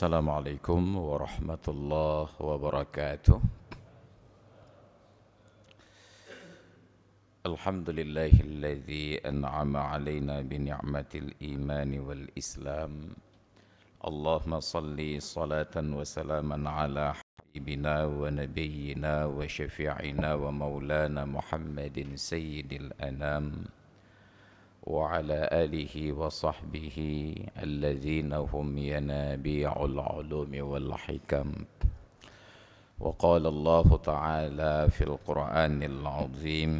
Assalamualaikum warahmatullahi wabarakatuh. Alhamdulillahilladzi an'ama alaina bi ni'matil imani wal islam. Allahumma salli salatan wa salaman ala habibina wa nabiyyina wa syafi'ina wa maulana Muhammadin sayyidil anam wa ala alihi wa sahbihi alladzina hum yanabi'ul ulumi wal hikam. وقال الله تعالى في القرآن العظيم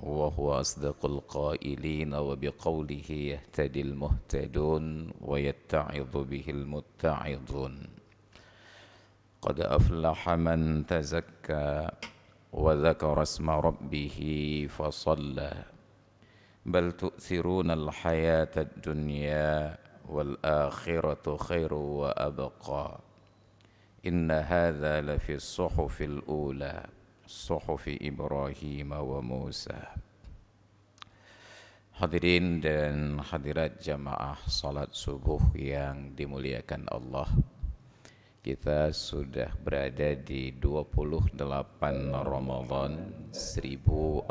وهو أصدق القائلين وبقوله يهتدي المهتدون ويتعظ به المتعظون قد أفلح من تزكى وذكر اسم ربه فصلى بل تؤثرون الحياة الدنيا والآخرة خير وأبقى إن هذا لفي الصحف الأولى صحف إبراهيم وموسى. Hadirin dan hadirat jamaah salat subuh yang dimuliakan Allah, kita sudah berada di 28 Ramadan 1446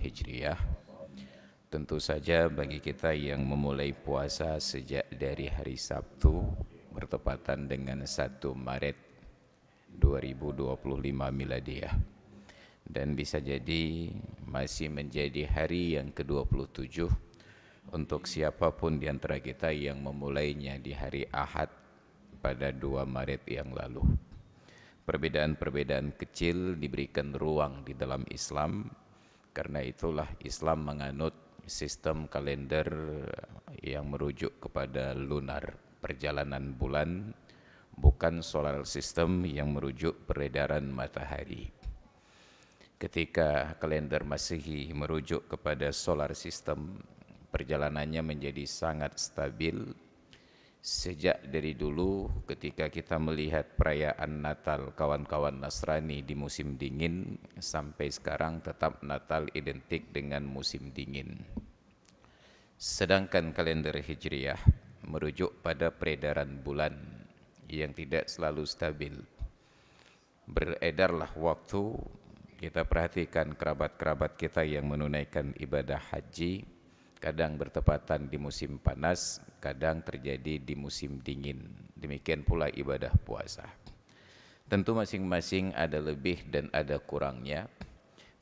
Hijriah. Tentu saja bagi kita yang memulai puasa sejak dari hari Sabtu bertepatan dengan 1 Maret 2025 Miladiah, dan bisa jadi masih menjadi hari yang ke-27 untuk siapapun di antara kita yang memulainya di hari Ahad pada 2 Maret yang lalu. Perbedaan-perbedaan kecil diberikan ruang di dalam Islam, karena itulah Islam menganut sistem kalender yang merujuk kepada lunar, perjalanan bulan, bukan solar system yang merujuk peredaran matahari. Ketika kalender Masehi merujuk kepada solar system, perjalanannya menjadi sangat stabil. Sejak dari dulu ketika kita melihat perayaan Natal kawan-kawan Nasrani di musim dingin, sampai sekarang tetap Natal identik dengan musim dingin. Sedangkan kalender Hijriah merujuk pada peredaran bulan yang tidak selalu stabil. Beredarlah waktu, kita perhatikan kerabat-kerabat kita yang menunaikan ibadah haji, kadang bertepatan di musim panas, kadang terjadi di musim dingin. Demikian pula ibadah puasa. Tentu masing-masing ada lebih dan ada kurangnya.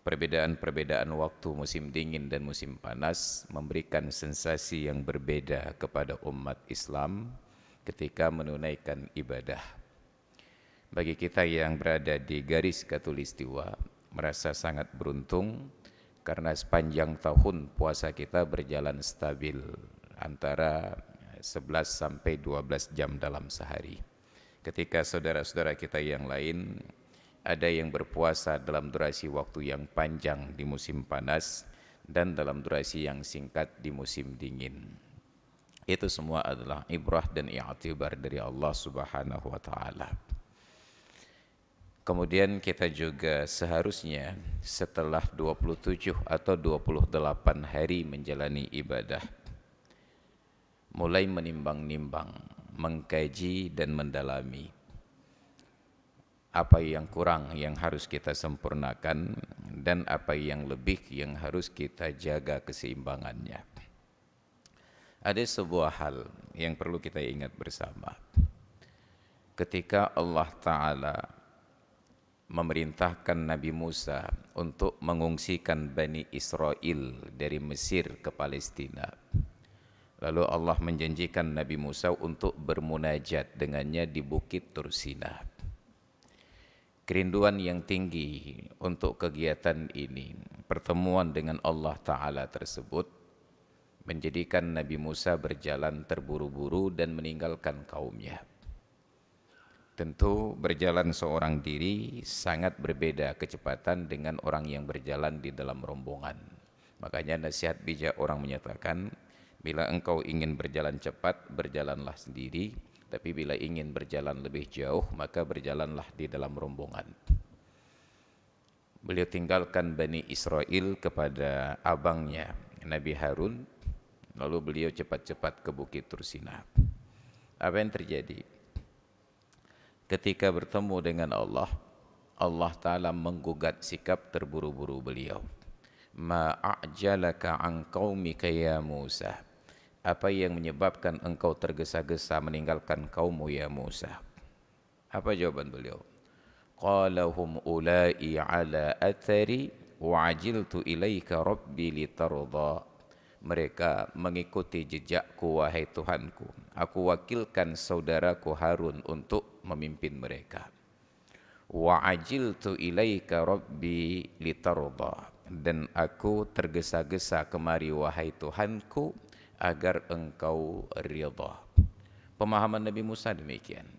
Perbedaan-perbedaan waktu musim dingin dan musim panas memberikan sensasi yang berbeda kepada umat Islam ketika menunaikan ibadah. Bagi kita yang berada di garis khatulistiwa, merasa sangat beruntung karena sepanjang tahun puasa kita berjalan stabil antara 11 sampai 12 jam dalam sehari. Ketika saudara-saudara kita yang lain ada yang berpuasa dalam durasi waktu yang panjang di musim panas dan dalam durasi yang singkat di musim dingin. Itu semua adalah ibrah dan i'tibar dari Allah Subhanahu wa taala. Kemudian kita juga seharusnya setelah 27 atau 28 hari menjalani ibadah, mulai menimbang-nimbang, mengkaji dan mendalami apa yang kurang yang harus kita sempurnakan dan apa yang lebih yang harus kita jaga keseimbangannya. Ada sebuah hal yang perlu kita ingat bersama. Ketika Allah Ta'ala memerintahkan Nabi Musa untuk mengungsikan Bani Israel dari Mesir ke Palestina, lalu Allah menjanjikan Nabi Musa untuk bermunajat dengannya di Bukit Tursina. Kerinduan yang tinggi untuk kegiatan ini, pertemuan dengan Allah Ta'ala tersebut, menjadikan Nabi Musa berjalan terburu-buru dan meninggalkan kaumnya. Tentu berjalan seorang diri sangat berbeda kecepatan dengan orang yang berjalan di dalam rombongan. Makanya nasihat bijak orang menyatakan, bila engkau ingin berjalan cepat, berjalanlah sendiri. Tapi bila ingin berjalan lebih jauh, maka berjalanlah di dalam rombongan. Beliau tinggalkan Bani Israel kepada abangnya Nabi Harun, lalu beliau cepat-cepat ke Bukit Tursina. Apa yang terjadi? Ketika bertemu dengan Allah, Allah Ta'ala menggugat sikap terburu-buru beliau. Ma a'jalaka an qaumika ya Musa. Apa yang menyebabkan engkau tergesa-gesa meninggalkan kaummu ya Musa? Apa jawaban beliau? Qala hum ulai ala athari wa ajiltu ilaika rabbi litarda. Mereka mengikuti jejakku wahai Tuhanku. Aku wakilkan saudaraku Harun untuk memimpin mereka. Wa ajiltu ilaika rabbi litarda. Dan aku tergesa-gesa kemari wahai Tuhanku agar engkau ridha. Pemahaman Nabi Musa demikian.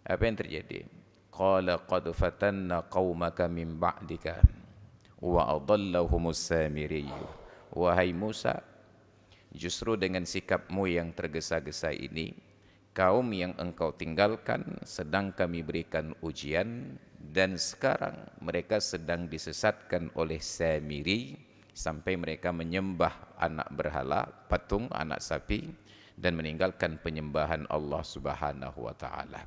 Apa yang terjadi? Qala qad fatanna qaumaka min ba'dika wa adallahumus samiriyu. Wahai Musa, justru dengan sikapmu yang tergesa-gesa ini, kaum yang engkau tinggalkan sedang kami berikan ujian, dan sekarang mereka sedang disesatkan oleh Samiri sampai mereka menyembah anak berhala, patung, anak sapi, dan meninggalkan penyembahan Allah Subhanahu wa taala.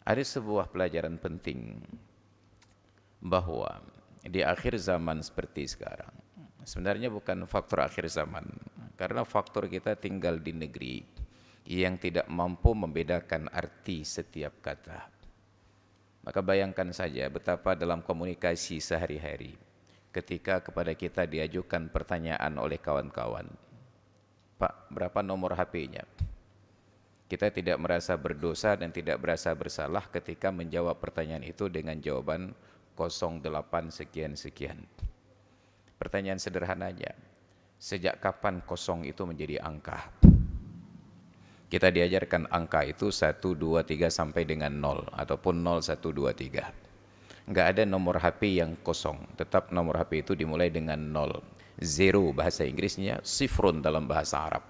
Ada sebuah pelajaran penting bahwa di akhir zaman seperti sekarang, sebenarnya bukan faktor akhir zaman, karena faktor kita tinggal di negeri yang tidak mampu membedakan arti setiap kata. Maka bayangkan saja betapa dalam komunikasi sehari-hari, ketika kepada kita diajukan pertanyaan oleh kawan-kawan, Pak, berapa nomor HP-nya? Kita tidak merasa berdosa dan tidak merasa bersalah ketika menjawab pertanyaan itu dengan jawaban 08 sekian-sekian. Pertanyaan sederhananya, sejak kapan kosong itu menjadi angka? Kita diajarkan angka itu 1, 2, 3 sampai dengan 0 ataupun 0, 1, 2, 3. Enggak ada nomor HP yang kosong, tetap nomor HP itu dimulai dengan 0. Zero bahasa Inggrisnya, sifrun dalam bahasa Arab.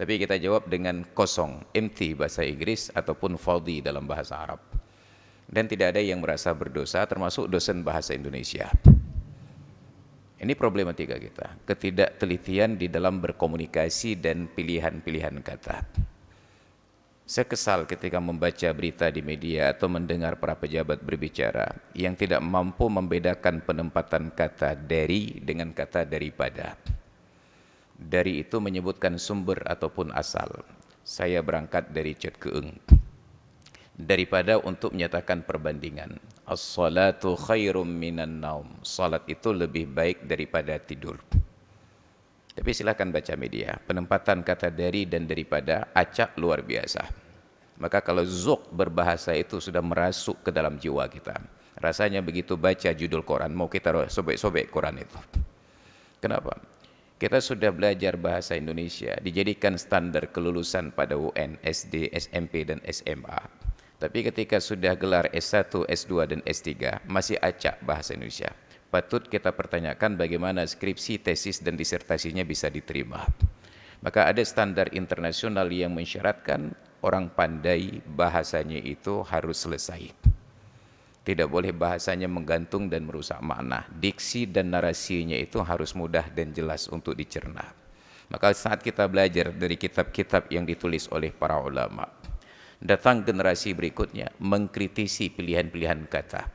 Tapi kita jawab dengan kosong, empty bahasa Inggris ataupun fadhi dalam bahasa Arab. Dan tidak ada yang merasa berdosa, termasuk dosen bahasa Indonesia. Ini problematika kita, ketidaktelitian di dalam berkomunikasi dan pilihan-pilihan kata. Saya kesal ketika membaca berita di media atau mendengar para pejabat berbicara yang tidak mampu membedakan penempatan kata dari dengan kata daripada. Dari itu menyebutkan sumber ataupun asal. Saya berangkat dari Cet Keeng. Daripada untuk menyatakan perbandingan. As-salatu khairum minan naum. Salat itu lebih baik daripada tidur. Tapi silakan baca media. Penempatan kata dari dan daripada acak luar biasa. Maka kalau zuk berbahasa itu sudah merasuk ke dalam jiwa kita. Rasanya begitu baca judul Quran, mau kita sobek-sobek Quran itu. Kenapa? Kita sudah belajar bahasa Indonesia, dijadikan standar kelulusan pada UN, SD, SMP, dan SMA. Tapi ketika sudah gelar S1, S2, dan S3, masih acak bahasa Indonesia. Patut kita pertanyakan bagaimana skripsi, tesis, dan disertasinya bisa diterima. Maka ada standar internasional yang mensyaratkan orang pandai bahasanya itu harus selesai. Tidak boleh bahasanya menggantung dan merusak makna. Diksi dan narasinya itu harus mudah dan jelas untuk dicerna. Maka saat kita belajar dari kitab-kitab yang ditulis oleh para ulama, datang generasi berikutnya mengkritisi pilihan-pilihan kata.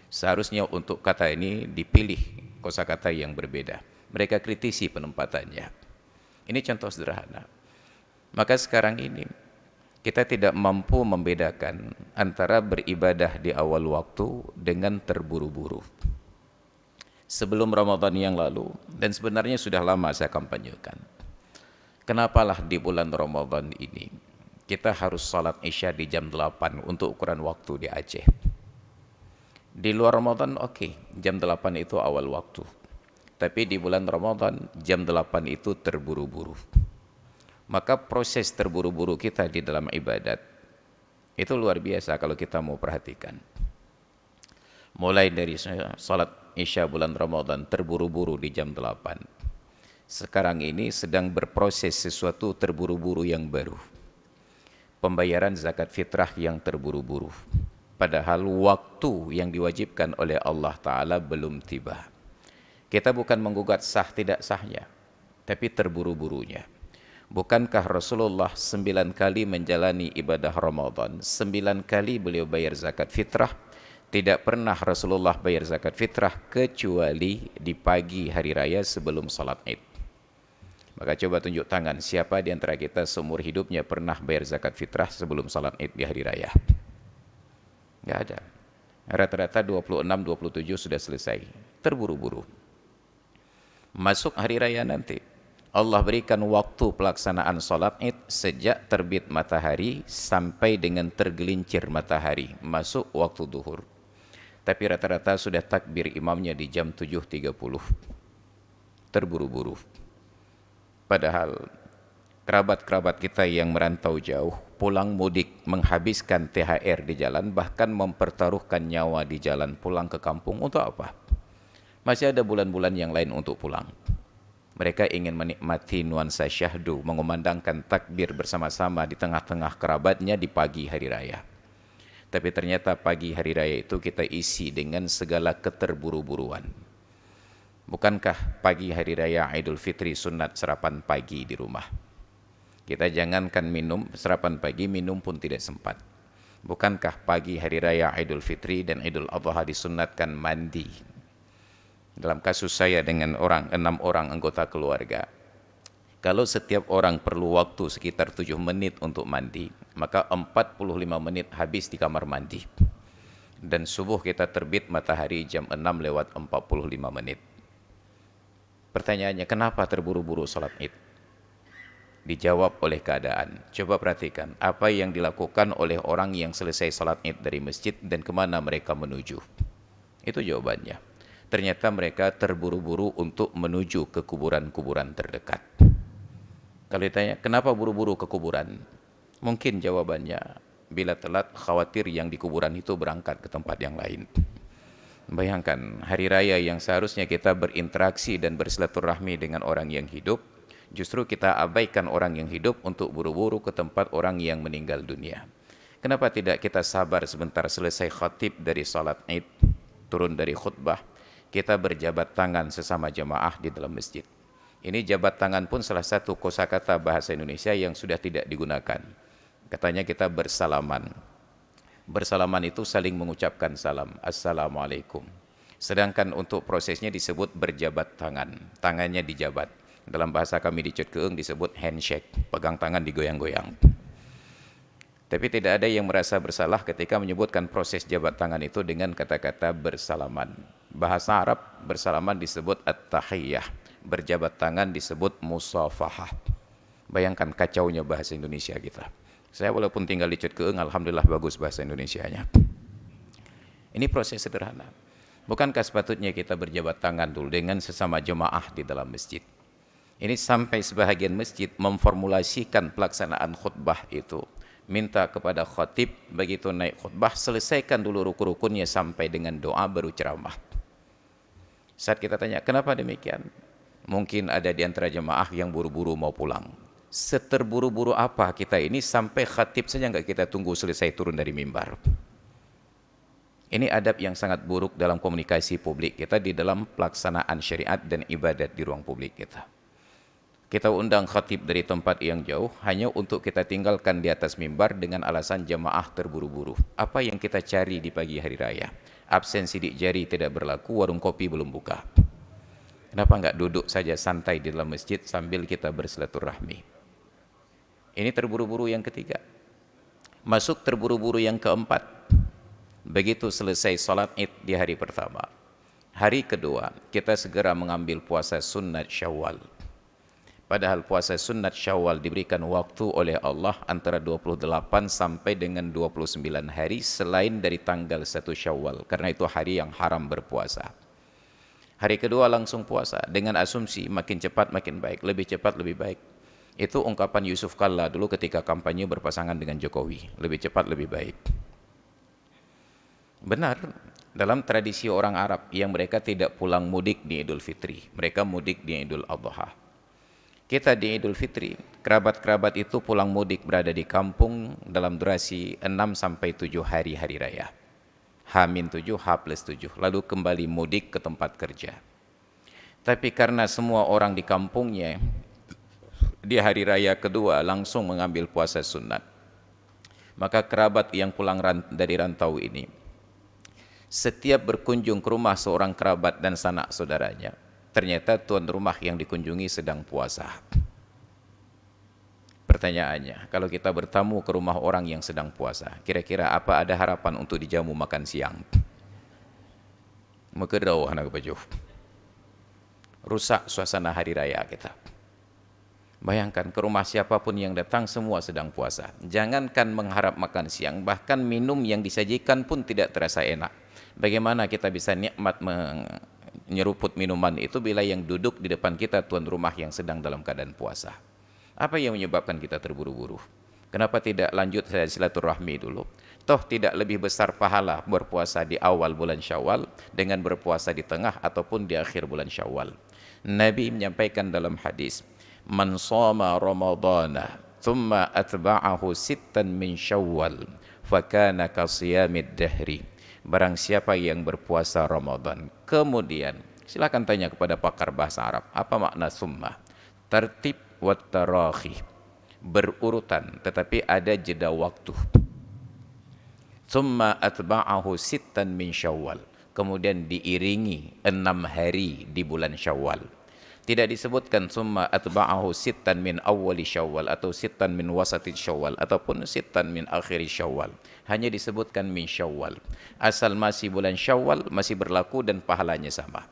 Seharusnya untuk kata ini dipilih kosakata yang berbeda. Mereka kritisi penempatannya. Ini contoh sederhana. Maka sekarang ini kita tidak mampu membedakan antara beribadah di awal waktu dengan terburu-buru. Sebelum Ramadan yang lalu, dan sebenarnya sudah lama saya kampanyekan, kenapalah di bulan Ramadan ini kita harus salat Isya di jam 8 untuk ukuran waktu di Aceh. Di luar Ramadan oke, jam 8 itu awal waktu. Tapi di bulan Ramadan jam 8 itu terburu-buru. Maka proses terburu-buru kita di dalam ibadat itu luar biasa kalau kita mau perhatikan. Mulai dari salat Isya bulan Ramadan terburu-buru di jam 8. Sekarang ini sedang berproses sesuatu terburu-buru yang baru. Pembayaran zakat fitrah yang terburu-buru. Padahal waktu yang diwajibkan oleh Allah Ta'ala belum tiba. Kita bukan menggugat sah tidak sahnya, tapi terburu-burunya. Bukankah Rasulullah 9 kali menjalani ibadah Ramadan, 9 kali beliau bayar zakat fitrah? Tidak pernah Rasulullah bayar zakat fitrah kecuali di pagi hari raya sebelum salat Id. Maka coba tunjuk tangan, siapa di antara kita seumur hidupnya pernah bayar zakat fitrah sebelum salat Id di hari raya? Enggak ada. Rata-rata 26-27 sudah selesai. Terburu-buru. Masuk hari raya nanti, Allah berikan waktu pelaksanaan salat Id sejak terbit matahari sampai dengan tergelincir matahari, masuk waktu duhur. Tapi rata-rata sudah takbir imamnya di jam 7.30. Terburu-buru. Padahal kerabat-kerabat kita yang merantau jauh, pulang mudik, menghabiskan THR di jalan, bahkan mempertaruhkan nyawa di jalan pulang ke kampung untuk apa? Masih ada bulan-bulan yang lain untuk pulang. Mereka ingin menikmati nuansa syahdu, mengumandangkan takbir bersama-sama di tengah-tengah kerabatnya di pagi hari raya. Tapi ternyata pagi hari raya itu kita isi dengan segala keterburu-buruan. Bukankah pagi hari raya Idul Fitri sunat sarapan pagi di rumah? Kita jangankan minum, sarapan pagi, minum pun tidak sempat. Bukankah pagi hari raya Idul Fitri dan Idul Adha disunatkan mandi? Dalam kasus saya dengan 6 orang anggota keluarga, kalau setiap orang perlu waktu sekitar 7 menit untuk mandi, maka 45 menit habis di kamar mandi. Dan subuh kita terbit matahari jam 6:45. Pertanyaannya, kenapa terburu-buru salat Id? Dijawab oleh keadaan. Coba perhatikan, apa yang dilakukan oleh orang yang selesai salat Id dari masjid dan kemana mereka menuju? Itu jawabannya. Ternyata mereka terburu-buru untuk menuju ke kuburan-kuburan terdekat. Kalau ditanya, kenapa buru-buru ke kuburan? Mungkin jawabannya, bila telat khawatir yang di kuburan itu berangkat ke tempat yang lain. Bayangkan, hari raya yang seharusnya kita berinteraksi dan bersilaturahmi dengan orang yang hidup, justru kita abaikan orang yang hidup untuk buru-buru ke tempat orang yang meninggal dunia. Kenapa tidak kita sabar sebentar selesai khatib dari salat Id, turun dari khutbah, kita berjabat tangan sesama jamaah di dalam masjid. Ini jabat tangan pun salah satu kosakata bahasa Indonesia yang sudah tidak digunakan. Katanya kita bersalaman. Bersalaman itu saling mengucapkan salam, Assalamualaikum. Sedangkan untuk prosesnya disebut berjabat tangan, tangannya dijabat. Dalam bahasa kami di Cud Keung disebut handshake, pegang tangan digoyang-goyang. Tapi tidak ada yang merasa bersalah ketika menyebutkan proses jabat tangan itu dengan kata-kata bersalaman. Bahasa Arab bersalaman disebut at-tahiyyah, berjabat tangan disebut musafahah. Bayangkan kacaunya bahasa Indonesia kita. Saya walaupun tinggal di Cud Keung, alhamdulillah bagus bahasa Indonesianya. Ini proses sederhana. Bukankah sepatutnya kita berjabat tangan dulu dengan sesama jemaah di dalam masjid? Ini sampai sebahagian masjid memformulasikan pelaksanaan khutbah itu. Minta kepada khatib begitu naik khutbah, selesaikan dulu rukun-rukunnya sampai dengan doa baru ceramah. Saat kita tanya, kenapa demikian? Mungkin ada di antara jemaah yang buru-buru mau pulang. Seterburu-buru apa kita ini sampai khatib saja enggak kita tunggu selesai turun dari mimbar. Ini adab yang sangat buruk dalam komunikasi publik kita di dalam pelaksanaan syariat dan ibadat di ruang publik kita. Kita undang khatib dari tempat yang jauh hanya untuk kita tinggalkan di atas mimbar dengan alasan jemaah terburu-buru. Apa yang kita cari di pagi hari raya? Absen sidik jari tidak berlaku, warung kopi belum buka. Kenapa enggak duduk saja santai di dalam masjid sambil kita bersilaturahmi? Ini terburu-buru yang ketiga. Masuk terburu-buru yang keempat. Begitu selesai salat Id di hari pertama, hari kedua kita segera mengambil puasa sunnat Syawal. Padahal puasa sunnat Syawal diberikan waktu oleh Allah antara 28 sampai dengan 29 hari selain dari tanggal 1 Syawal, karena itu hari yang haram berpuasa. Hari kedua langsung puasa dengan asumsi makin cepat makin baik, lebih cepat lebih baik. Itu ungkapan Yusuf Kalla dulu ketika kampanye berpasangan dengan Jokowi, lebih cepat lebih baik. Benar, dalam tradisi orang Arab yang mereka tidak pulang mudik di Idul Fitri, mereka mudik di Idul Adha. Kita di Idul Fitri, kerabat-kerabat itu pulang mudik berada di kampung dalam durasi 6 sampai 7 hari hari raya. H-7, H+7, lalu kembali mudik ke tempat kerja. Tapi karena semua orang di kampungnya di hari raya kedua langsung mengambil puasa sunat. Maka kerabat yang pulang dari rantau ini, setiap berkunjung ke rumah seorang kerabat dan sanak saudaranya, ternyata tuan rumah yang dikunjungi sedang puasa. Pertanyaannya, kalau kita bertamu ke rumah orang yang sedang puasa, kira-kira apa ada harapan untuk dijamu makan siang? Mekerau anak baju. Rusak suasana hari raya kita. Bayangkan ke rumah siapapun yang datang semua sedang puasa. Jangankan mengharap makan siang, bahkan minum yang disajikan pun tidak terasa enak. Bagaimana kita bisa nikmat menyeruput minuman itu bila yang duduk di depan kita tuan rumah yang sedang dalam keadaan puasa? Apa yang menyebabkan kita terburu-buru? Kenapa tidak lanjut saya silaturahmi dulu? Toh tidak lebih besar pahala berpuasa di awal bulan Syawal dengan berpuasa di tengah ataupun di akhir bulan Syawal. Nabi menyampaikan dalam hadis, man shoma ramadana thumma atba'ahu sittan min Syawal fakana kasiyamid dahri. Barang siapa yang berpuasa Ramadan kemudian, silakan tanya kepada pakar bahasa Arab, apa makna summa? Tertib wa tarakhi, berurutan tetapi ada jeda waktu. Summa atba'ahu sittan min Syawal, kemudian diiringi 6 hari di bulan Syawal. Tidak disebutkan summa atba'ahu sittan min awwali Syawal atau sittan min wasati Syawal ataupun sittan min akhiri Syawal. Hanya disebutkan min Syawal. Asal masih bulan Syawal masih berlaku dan pahalanya sama.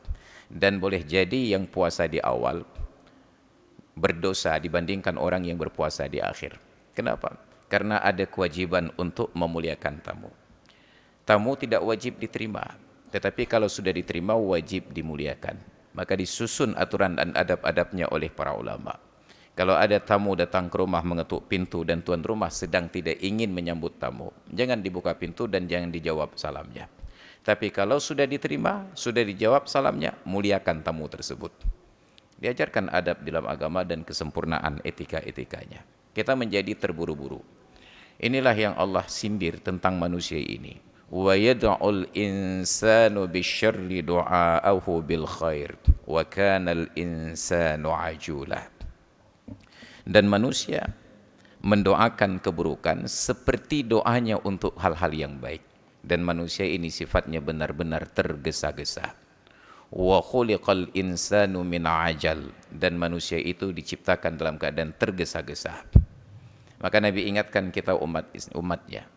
Dan boleh jadi yang puasa di awal berdosa dibandingkan orang yang berpuasa di akhir. Kenapa? Karena ada kewajiban untuk memuliakan tamu. Tamu tidak wajib diterima, tetapi kalau sudah diterima wajib dimuliakan. Maka disusun aturan dan adab-adabnya oleh para ulama. Kalau ada tamu datang ke rumah mengetuk pintu dan tuan rumah sedang tidak ingin menyambut tamu, jangan dibuka pintu dan jangan dijawab salamnya. Tapi kalau sudah diterima, sudah dijawab salamnya, muliakan tamu tersebut. Diajarkan adab dalam agama dan kesempurnaan etika-etikanya. Kita menjadi terburu-buru. Inilah yang Allah sindir tentang manusia ini. Wa yad'ul insanu bisyarri du'aahu bil khair wa kana al insanu ajula. Dan manusia mendoakan keburukan seperti doanya untuk hal-hal yang baik. Dan manusia ini sifatnya benar-benar tergesa-gesa. Wa khuliqal insanu min ajal, dan manusia itu diciptakan dalam keadaan tergesa-gesa. Maka Nabi ingatkan kita umatnya,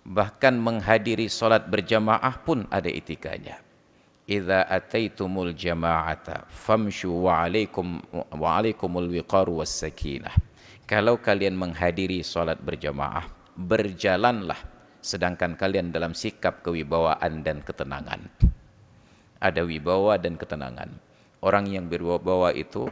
bahkan menghadiri solat berjamaah pun ada etikanya. Idza ataitumul jama'ata famshu wa alaikumul wiqaru was sakinah. Kalau kalian menghadiri solat berjamaah, berjalanlah sedangkan kalian dalam sikap kewibawaan dan ketenangan. Ada wibawa dan ketenangan. Orang yang berwibawa itu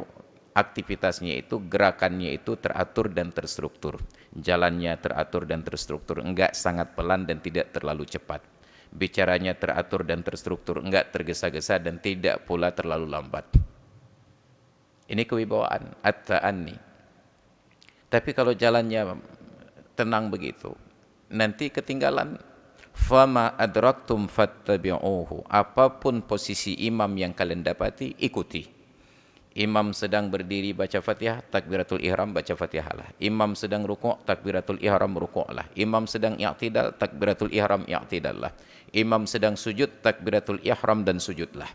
aktivitasnya itu, gerakannya itu teratur dan terstruktur. Jalannya teratur dan terstruktur, enggak sangat pelan dan tidak terlalu cepat. Bicaranya teratur dan terstruktur, enggak tergesa-gesa dan tidak pula terlalu lambat. Ini kewibawaan, at-ta'anni. Tapi kalau jalannya tenang begitu, nanti ketinggalan. Fama adraktum fattabi'uhu, apapun posisi imam yang kalian dapati, ikuti. Imam sedang berdiri baca Fatihah, takbiratul ihram baca Fatihah lah. Imam sedang rukuk, takbiratul ihram rukuk lah. Imam sedang i'tidal, takbiratul ihram i'tidal lah. Imam sedang sujud, takbiratul ihram dan sujudlah.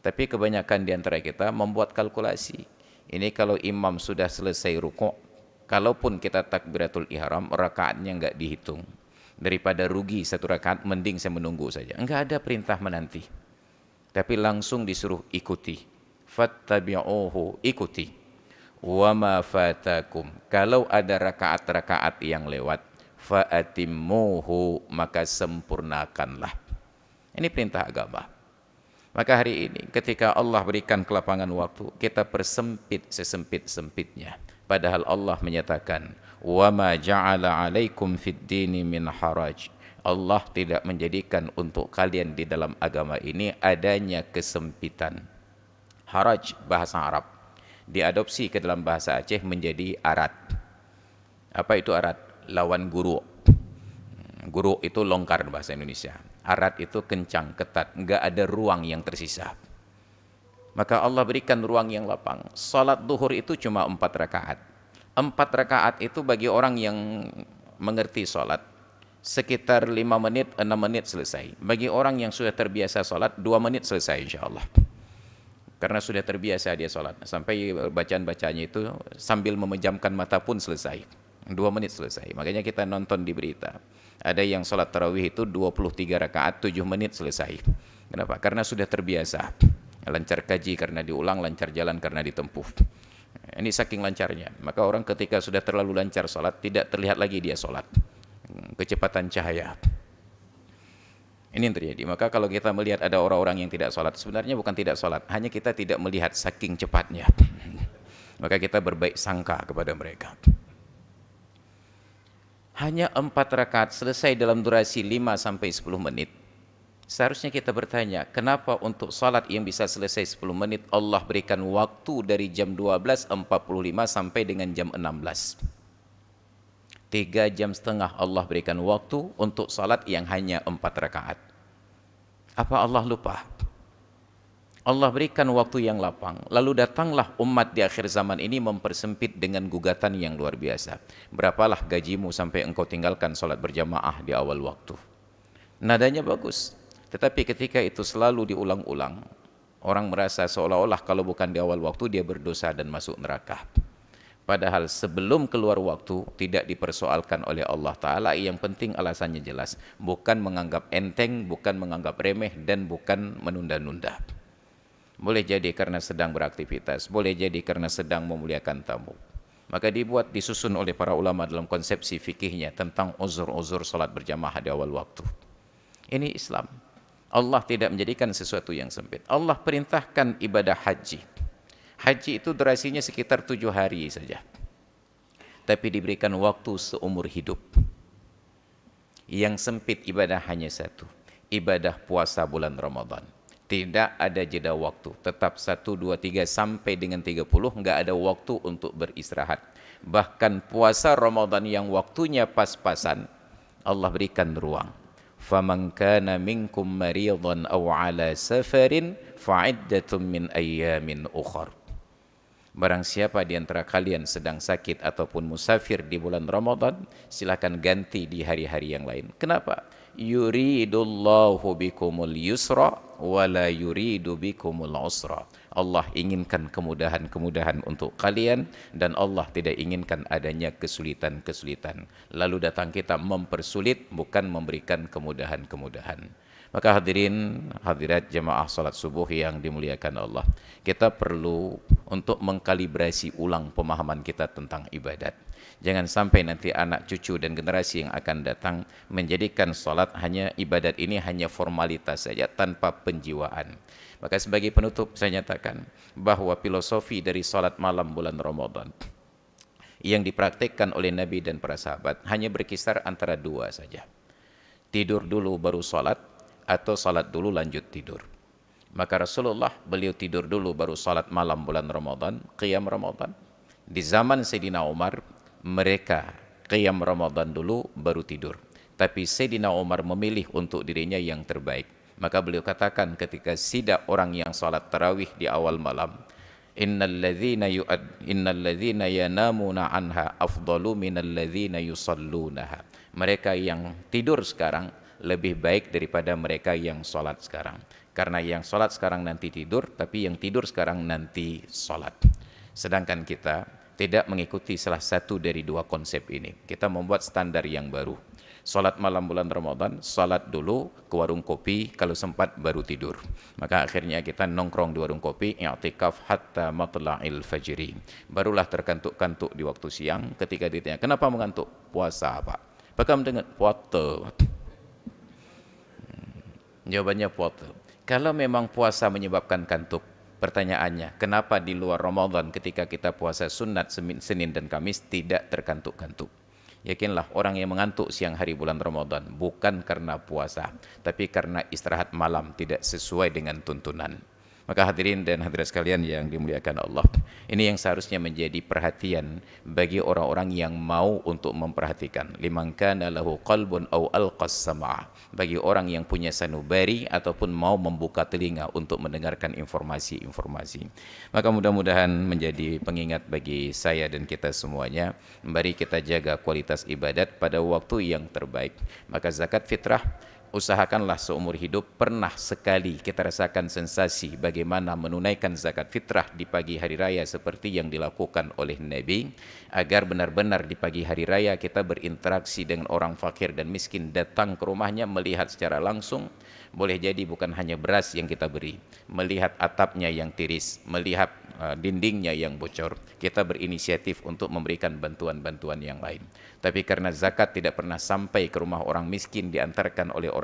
Tapi kebanyakan di antara kita membuat kalkulasi. Ini kalau imam sudah selesai rukuk, kalaupun kita takbiratul ihram, rakaatnya enggak dihitung. Daripada rugi satu rakaat, mending saya menunggu saja. Enggak ada perintah menanti, tapi langsung disuruh ikuti. Fattabi'uhu, ikuti. Wa ma fatakum, kalau ada rakaat-rakaat yang lewat, fa'atimmuhu, maka sempurnakanlah. Ini perintah agama. Maka hari ini ketika Allah berikan kelapangan waktu, kita persempit sesempit-sempitnya. Padahal Allah menyatakan, wa ma ja'ala 'alaikum fid dini min haraj. Allah tidak menjadikan untuk kalian di dalam agama ini adanya kesempitan. Haraj bahasa Arab, diadopsi ke dalam bahasa Aceh menjadi arat. Apa itu arat? Lawan guru. Guru itu longgar bahasa Indonesia. Arat itu kencang, ketat, enggak ada ruang yang tersisa. Maka Allah berikan ruang yang lapang. Salat duhur itu cuma 4 rakaat. 4 rakaat itu bagi orang yang mengerti salat sekitar 5 menit, 6 menit selesai. Bagi orang yang sudah terbiasa salat 2 menit selesai insyaallah. Karena sudah terbiasa dia salat. Sampai bacaan-bacaannya itu sambil memejamkan mata pun selesai. 2 menit selesai. Makanya kita nonton di berita. Ada yang salat tarawih itu 23 rakaat 7 menit selesai. Kenapa? Karena sudah terbiasa. Lancar kaji karena diulang, lancar jalan karena ditempuh. Ini saking lancarnya. Maka orang ketika sudah terlalu lancar salat, tidak terlihat lagi dia salat. Kecepatan cahaya. Ini yang terjadi. Maka kalau kita melihat ada orang-orang yang tidak sholat, sebenarnya bukan tidak sholat, hanya kita tidak melihat saking cepatnya. Maka kita berbaik sangka kepada mereka. Hanya 4 rakaat selesai dalam durasi 5-10 menit. Seharusnya kita bertanya, kenapa untuk sholat yang bisa selesai 10 menit, Allah berikan waktu dari jam 12.45 sampai dengan jam 16. 3,5 jam Allah berikan waktu untuk salat yang hanya 4 rakaat. Apa Allah lupa? Allah berikan waktu yang lapang. Lalu datanglah umat di akhir zaman ini mempersempit dengan gugatan yang luar biasa. Berapalah gajimu sampai engkau tinggalkan salat berjamaah di awal waktu? Nadanya bagus. Tetapi ketika itu selalu diulang-ulang, orang merasa seolah-olah kalau bukan di awal waktu dia berdosa dan masuk neraka. Padahal sebelum keluar waktu tidak dipersoalkan oleh Allah Ta'ala. Yang penting alasannya jelas. Bukan menganggap enteng, bukan menganggap remeh, dan bukan menunda-nunda. Boleh jadi karena sedang beraktivitas, boleh jadi karena sedang memuliakan tamu. Maka disusun oleh para ulama dalam konsepsi fikihnya tentang uzur-uzur salat berjamaah di awal waktu. Ini Islam. Allah tidak menjadikan sesuatu yang sempit. Allah perintahkan ibadah haji. Haji itu durasinya sekitar 7 hari saja. Tapi diberikan waktu seumur hidup. Yang sempit ibadah hanya satu. Ibadah puasa bulan Ramadan. Tidak ada jeda waktu. Tetap 1, 2, 3 sampai dengan 30. Enggak ada waktu untuk beristirahat. Bahkan puasa Ramadan yang waktunya pas-pasan, Allah berikan ruang. فَمَنْ كَانَ مِنْكُمْ مَرِيضًا أَوْ عَلَى سَفَرٍ فَعِدَّةٌ مِنْ أَيَّامٍ أُخَرٍ. Barang siapa di antara kalian sedang sakit ataupun musafir di bulan Ramadan, silakan ganti di hari-hari yang lain. Kenapa? Yuridullahu bikumul yusra wala yuridu bikumul usra. Allah inginkan kemudahan-kemudahan untuk kalian dan Allah tidak inginkan adanya kesulitan-kesulitan. Lalu datang kita mempersulit, bukan memberikan kemudahan-kemudahan. Maka hadirin hadirat jemaah salat subuh yang dimuliakan Allah, kita perlu untuk mengkalibrasi ulang pemahaman kita tentang ibadat. Jangan sampai nanti anak cucu dan generasi yang akan datang menjadikan salat hanya ibadat ini hanya formalitas saja tanpa penjiwaan. Maka sebagai penutup saya nyatakan bahwa filosofi dari salat malam bulan Ramadan yang dipraktikkan oleh Nabi dan para sahabat hanya berkisar antara 2 saja. Tidur dulu baru salat, atau salat dulu lanjut tidur. Maka Rasulullah beliau tidur dulu baru salat malam bulan Ramadan, qiyam Ramadan. Di zaman Sayyidina Umar mereka qiyam Ramadan dulu baru tidur. Tapi Sayyidina Umar memilih untuk dirinya yang terbaik. Maka beliau katakan ketika sidak orang yang salat tarawih di awal malam, innal ladzina yanamuna anha afdalu minal ladzina yusallunaha. Mereka yang tidur sekarang lebih baik daripada mereka yang sholat sekarang. Karena yang sholat sekarang nanti tidur, tapi yang tidur sekarang nanti sholat. Sedangkan kita tidak mengikuti salah satu dari 2 konsep ini. Kita membuat standar yang baru. Sholat malam bulan Ramadan, sholat dulu ke warung kopi, kalau sempat baru tidur. Maka akhirnya kita nongkrong di warung kopi, i'tikaf hatta matla'il fajri. Barulah terkantuk-kantuk di waktu siang, ketika ditanya, kenapa mengantuk? Puasa Pak. Maka mendengar, puasa. Jawabannya puasa. Kalau memang puasa menyebabkan kantuk, pertanyaannya, kenapa di luar Ramadan ketika kita puasa sunat Senin dan Kamis tidak terkantuk-kantuk? Yakinlah orang yang mengantuk siang hari bulan Ramadan bukan karena puasa, tapi karena istirahat malam tidak sesuai dengan tuntunan. Maka hadirin dan hadirat sekalian yang dimuliakan Allah, ini yang seharusnya menjadi perhatian bagi orang-orang yang mau untuk memperhatikan. Liman kana lahu qalbun aw alqas sam'a, bagi orang yang punya sanubari ataupun mau membuka telinga untuk mendengarkan informasi-informasi. Maka mudah-mudahan menjadi pengingat bagi saya dan kita semuanya. Mari kita jaga kualitas ibadat pada waktu yang terbaik. Maka zakat fitrah, usahakanlah seumur hidup pernah sekali kita rasakan sensasi bagaimana menunaikan zakat fitrah di pagi hari raya seperti yang dilakukan oleh Nabi, agar benar-benar di pagi hari raya kita berinteraksi dengan orang fakir dan miskin, datang ke rumahnya melihat secara langsung. Boleh jadi bukan hanya beras yang kita beri, melihat atapnya yang tiris, melihat dindingnya yang bocor, kita berinisiatif untuk memberikan bantuan-bantuan yang lain. Tapi karena zakat tidak pernah sampai ke rumah orang miskin diantarkan oleh orang